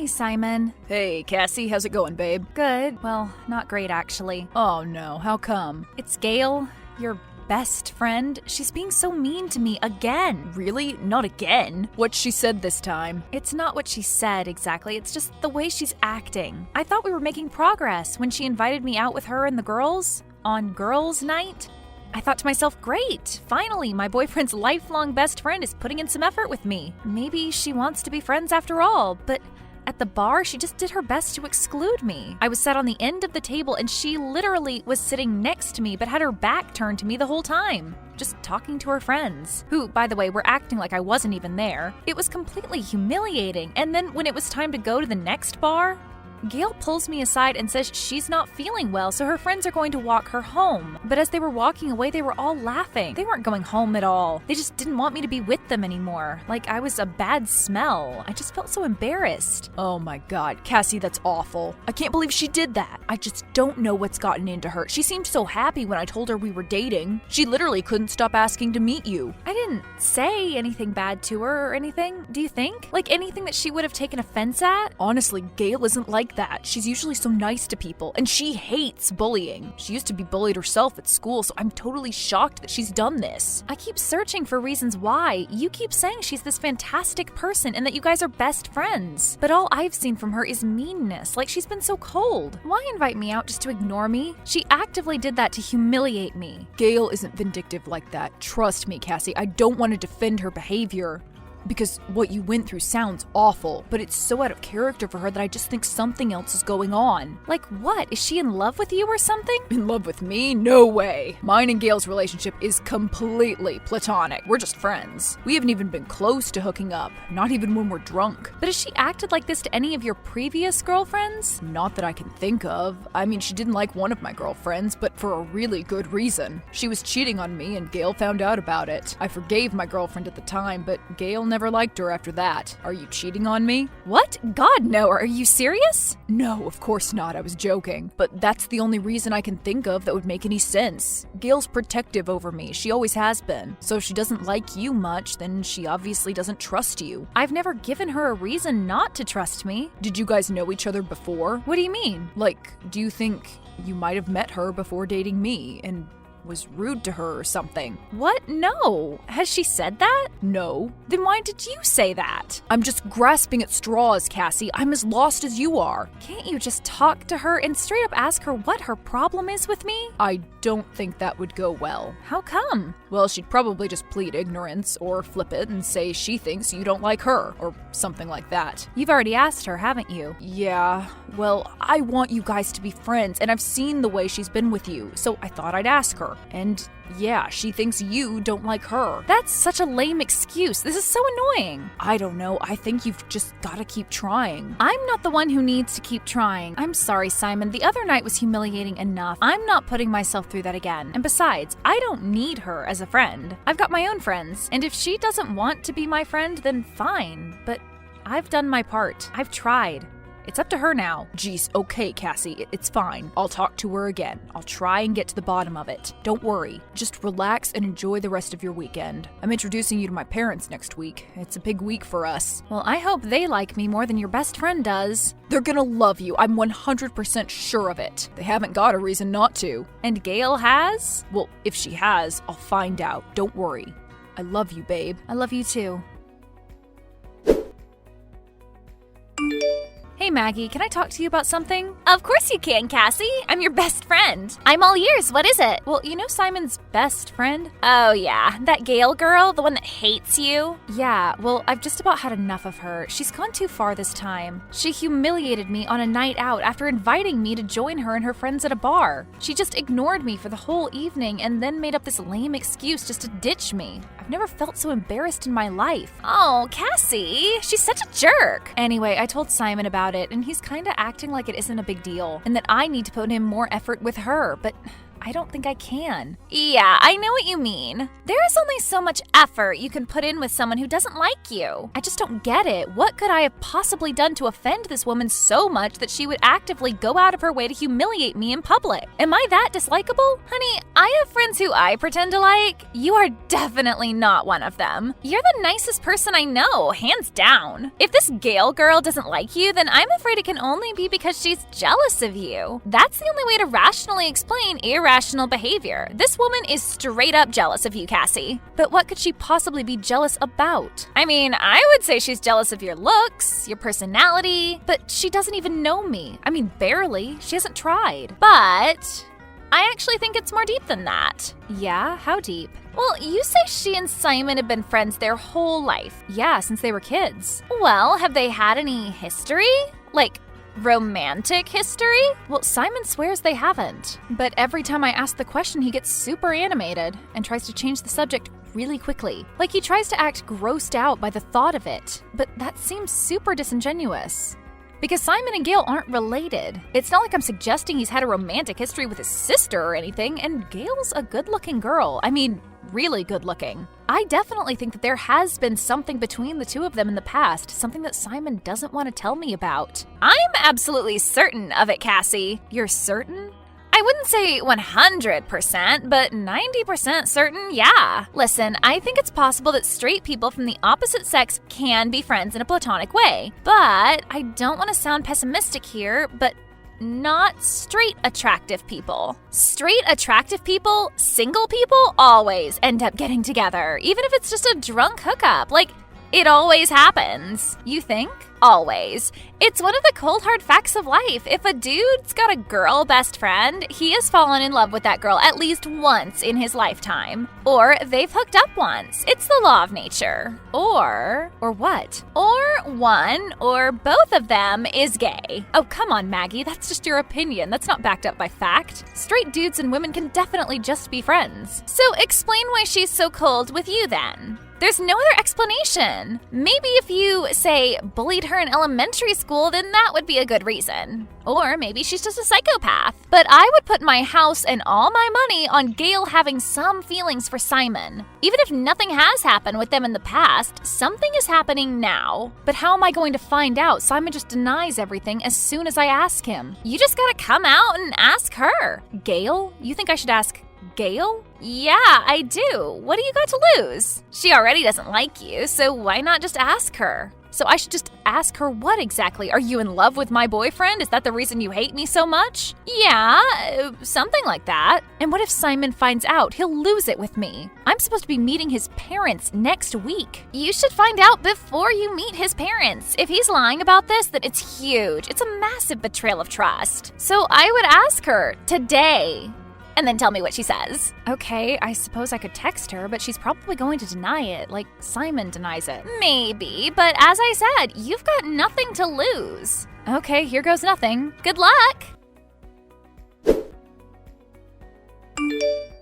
Hey, Simon. Hey, Cassie, how's it going, babe? Good. Well, not great, actually. Oh no, how come? It's Gail, your best friend. She's being so mean to me again. Really? Not again? What she said this time? It's not what she said exactly, it's just the way she's acting. I thought we were making progress when she invited me out with her and the girls on girls' night. I thought to myself, great, finally, my boyfriend's lifelong best friend is putting in some effort with me. Maybe she wants to be friends after all, but at the bar, she just did her best to exclude me. I was sat on the end of the table and she literally was sitting next to me but had her back turned to me the whole time, just talking to her friends, who, by the way, were acting like I wasn't even there. It was completely humiliating. And then when it was time to go to the next bar, Gail pulls me aside and says she's not feeling well, so her friends are going to walk her home. But as they were walking away, they were all laughing. They weren't going home at all. They just didn't want me to be with them anymore. Like I was a bad smell. I just felt so embarrassed. Oh my god, Cassie, that's awful. I can't believe she did that. I just don't know what's gotten into her. She seemed so happy when I told her we were dating. She literally couldn't stop asking to meet you. I didn't say anything bad to her or anything, do you think? Like anything that she would have taken offense at? Honestly, Gail isn't like that. She's usually so nice to people, and she hates bullying. She used to be bullied herself at school, so I'm totally shocked that she's done this. I keep searching for reasons why. You keep saying she's this fantastic person and that you guys are best friends. But all I've seen from her is meanness, like she's been so cold. Why invite me out just to ignore me? She actively did that to humiliate me. Gail isn't vindictive like that. Trust me, Cassie, I don't want to defend her behavior, because what you went through sounds awful, but it's so out of character for her that I just think something else is going on. Like what? Is she in love with you or something? In love with me? No way. Mine and Gail's relationship is completely platonic. We're just friends. We haven't even been close to hooking up, not even when we're drunk. But has she acted like this to any of your previous girlfriends? Not that I can think of. I mean, she didn't like one of my girlfriends, but for a really good reason. She was cheating on me and Gail found out about it. I forgave my girlfriend at the time, but Gail never liked her after that. Are you cheating on me? What? God, no. Are you serious? No, of course not. I was joking. But that's the only reason I can think of that would make any sense. Gail's protective over me. She always has been. So if she doesn't like you much, then she obviously doesn't trust you. I've never given her a reason not to trust me. Did you guys know each other before? What do you mean? Like, do you think you might have met her before dating me and was rude to her or something? What? No. Has she said that? No. Then why did you say that? I'm just grasping at straws, Cassie. I'm as lost as you are. Can't you just talk to her and straight up ask her what her problem is with me? I don't think that would go well. How come? Well, she'd probably just plead ignorance or flip it and say she thinks you don't like her or something like that. You've already asked her, haven't you? Yeah. Well, I want you guys to be friends, and I've seen the way she's been with you, so I thought I'd ask her. And yeah, she thinks you don't like her. That's such a lame excuse. This is so annoying. I don't know. I think you've just gotta keep trying. I'm not the one who needs to keep trying. I'm sorry, Simon. The other night was humiliating enough. I'm not putting myself through that again. And besides, I don't need her as a friend. I've got my own friends. And if she doesn't want to be my friend, then fine. But I've done my part. I've tried. It's up to her now. Geez, okay, Cassie, it's fine. I'll talk to her again. I'll try and get to the bottom of it. Don't worry. Just relax and enjoy the rest of your weekend. I'm introducing you to my parents next week. It's a big week for us. Well, I hope they like me more than your best friend does. They're gonna love you. I'm 100% sure of it. They haven't got a reason not to. And Gail has? Well, if she has, I'll find out. Don't worry. I love you, babe. I love you too. Hey Maggie, can I talk to you about something? Of course you can, Cassie. I'm your best friend. I'm all ears. What is it? Well, you know Simon's best friend? Oh yeah, that Gail girl, the one that hates you? Yeah, well, I've just about had enough of her. She's gone too far this time. She humiliated me on a night out after inviting me to join her and her friends at a bar. She just ignored me for the whole evening and then made up this lame excuse just to ditch me. I've never felt so embarrassed in my life. Oh, Cassie, she's such a jerk. Anyway, I told Simon about it, and he's kind of acting like it isn't a big deal, and that I need to put in more effort with her, but I don't think I can. Yeah, I know what you mean. There is only so much effort you can put in with someone who doesn't like you. I just don't get it. What could I have possibly done to offend this woman so much that she would actively go out of her way to humiliate me in public? Am I that dislikable? Honey, I have friends who I pretend to like. You are definitely not one of them. You're the nicest person I know, hands down. If this Gail girl doesn't like you, then I'm afraid it can only be because she's jealous of you. That's the only way to rationally explain irrational behavior. This woman is straight up jealous of you, Cassie. But what could she possibly be jealous about? I mean, I would say she's jealous of your looks, your personality. But she doesn't even know me. I mean, barely. She hasn't tried. But I actually think it's more deep than that. Yeah? How deep? Well, you say she and Simon have been friends their whole life. Yeah, since they were kids. Well, have they had any history? Like, romantic history? Well, Simon swears they haven't. But every time I ask the question, he gets super animated and tries to change the subject really quickly. Like he tries to act grossed out by the thought of it. But that seems super disingenuous. Because Simon and Gail aren't related. It's not like I'm suggesting he's had a romantic history with his sister or anything, and Gail's a good-looking girl. I mean, really good-looking. I definitely think that there has been something between the two of them in the past, something that Simon doesn't want to tell me about. I'm absolutely certain of it, Cassie. You're certain? I wouldn't say 100%, but 90% certain, yeah. Listen, I think it's possible that straight people from the opposite sex can be friends in a platonic way. But I don't want to sound pessimistic here, but not straight attractive people. Straight attractive people, single people, always end up getting together, even if it's just a drunk hookup. Like, it always happens. You think? Always. It's one of the cold hard facts of life. If a dude's got a girl best friend, he has fallen in love with that girl at least once in his lifetime. Or they've hooked up once. It's the law of nature. Or what? Or one or both of them is gay. Oh, come on, Maggie. That's just your opinion. That's not backed up by fact. Straight dudes and women can definitely just be friends. So explain why she's so cold with you then. There's no other explanation. Maybe if you, say, bullied her in elementary school, then that would be a good reason. Or maybe she's just a psychopath. But I would put my house and all my money on Gail having some feelings for Simon. Even if nothing has happened with them in the past, something is happening now. But how am I going to find out? Simon just denies everything as soon as I ask him. You just gotta come out and ask her. Gail? You think I should ask Gail? Yeah, I do. What do you got to lose? She already doesn't like you, so why not just ask her? So I should just ask her what exactly? Are you in love with my boyfriend? Is that the reason you hate me so much? Yeah, something like that. And what if Simon finds out? He'll lose it with me. I'm supposed to be meeting his parents next week. You should find out before you meet his parents. If he's lying about this, then it's huge. It's a massive betrayal of trust. So I would ask her today. And then tell me what she says. Okay, I suppose I could text her, but she's probably going to deny it, like Simon denies it. Maybe, but as I said, you've got nothing to lose. Okay, here goes nothing. Good luck!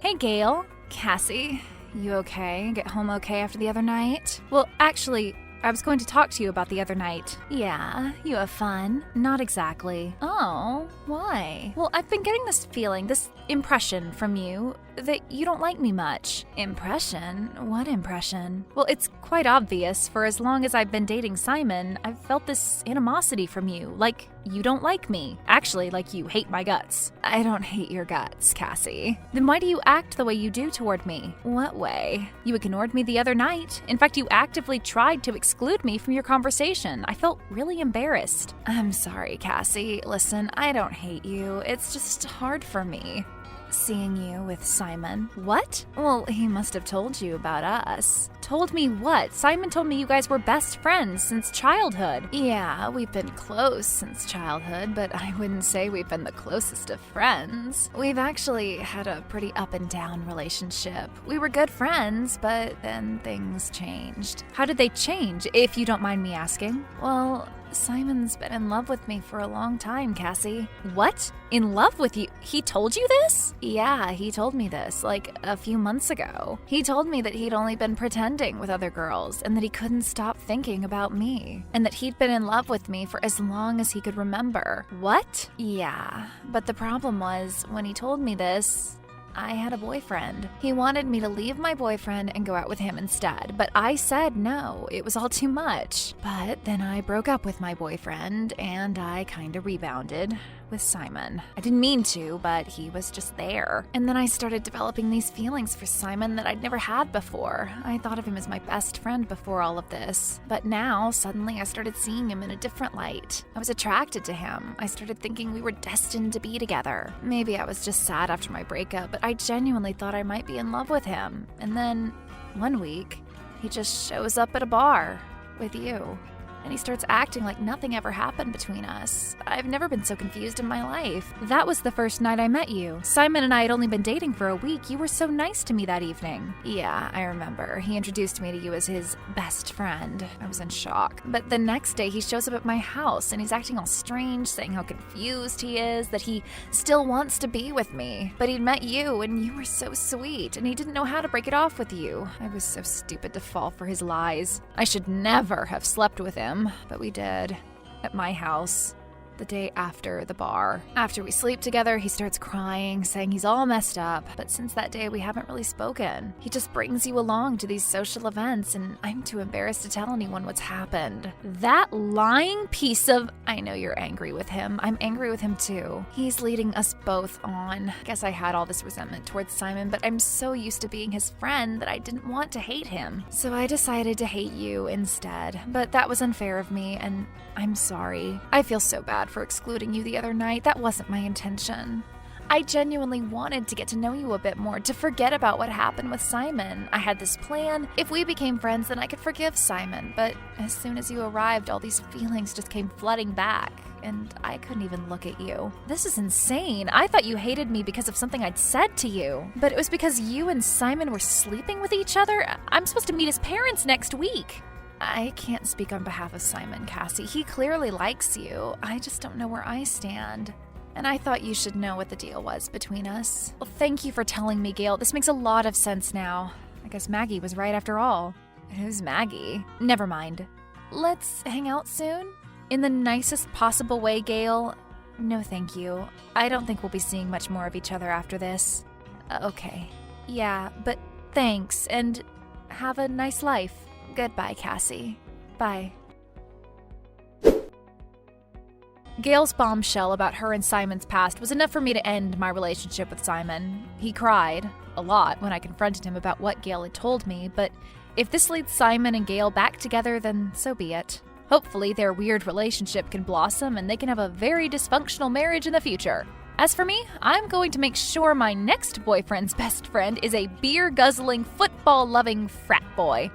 Hey, Gail. Cassie, you okay? Get home okay after the other night? Well, actually, I was going to talk to you about the other night. Yeah, you have fun. Not exactly. Oh, why? Well, I've been getting this feeling, this impression from you that you don't like me much. Impression? What impression? Well, it's quite obvious. For as long as I've been dating Simon, I've felt this animosity from you. Like, you don't like me. Actually, like you hate my guts. I don't hate your guts, Cassie. Then why do you act the way you do toward me? What way? You ignored me the other night. In fact, you actively tried to exclude me from your conversation. I felt really embarrassed. I'm sorry, Cassie. Listen, I don't hate you. It's just hard for me. Seeing you with Simon. What? Well, he must have told you about us. Told me what? Simon told me you guys were best friends since childhood. Yeah, we've been close since childhood, but I wouldn't say we've been the closest of friends. We've actually had a pretty up and down relationship. We were good friends, but then things changed. How did they change, if you don't mind me asking? Well, Simon's been in love with me for a long time, Cassie. What? In love with you? He told you this? Yeah, he told me this, like, a few months ago. He told me that he'd only been pretending with other girls and that he couldn't stop thinking about me. And that he'd been in love with me for as long as he could remember. What? Yeah, but the problem was, when he told me this, I had a boyfriend. He wanted me to leave my boyfriend and go out with him instead, but I said no, it was all too much. But then I broke up with my boyfriend and I kinda rebounded with Simon. I didn't mean to, but he was just there. And then I started developing these feelings for Simon that I'd never had before. I thought of him as my best friend before all of this. But now, suddenly I started seeing him in a different light. I was attracted to him. I started thinking we were destined to be together. Maybe I was just sad after my breakup, but I genuinely thought I might be in love with him. And then, one week, he just shows up at a bar with you. And he starts acting like nothing ever happened between us. I've never been so confused in my life. That was the first night I met you. Simon and I had only been dating for a week. You were so nice to me that evening. Yeah, I remember. He introduced me to you as his best friend. I was in shock. But the next day, he shows up at my house and he's acting all strange, saying how confused he is, that he still wants to be with me. But he'd met you and you were so sweet and he didn't know how to break it off with you. I was so stupid to fall for his lies. I should never have slept with him. But we did. At my house. The day after the bar. After we sleep together, he starts crying, saying he's all messed up. But since that day, we haven't really spoken. He just brings you along to these social events, and I'm too embarrassed to tell anyone what's happened. That lying piece of... I know you're angry with him. I'm angry with him too. He's leading us both on. I guess I had all this resentment towards Simon, but I'm so used to being his friend that I didn't want to hate him. So I decided to hate you instead. But that was unfair of me, and I'm sorry. I feel so bad for excluding you the other night. That wasn't my intention. I genuinely wanted to get to know you a bit more, to forget about what happened with Simon. I had this plan. If we became friends, then I could forgive Simon. But as soon as you arrived, all these feelings just came flooding back, and I couldn't even look at you. This is insane. I thought you hated me because of something I'd said to you. But it was because you and Simon were sleeping with each other? I'm supposed to meet his parents next week. I can't speak on behalf of Simon, Cassie. He clearly likes you. I just don't know where I stand. And I thought you should know what the deal was between us. Well, thank you for telling me, Gail. This makes a lot of sense now. I guess Maggie was right after all. Who's Maggie? Never mind. Let's hang out soon? In the nicest possible way, Gail. No, thank you. I don't think we'll be seeing much more of each other after this. Okay. Yeah, but thanks, and have a nice life. Goodbye, Cassie. Bye. Gail's bombshell about her and Simon's past was enough for me to end my relationship with Simon. He cried a lot when I confronted him about what Gail had told me, but if this leads Simon and Gail back together, then so be it. Hopefully their weird relationship can blossom and they can have a very dysfunctional marriage in the future. As for me, I'm going to make sure my next boyfriend's best friend is a beer-guzzling, football-loving frat boy.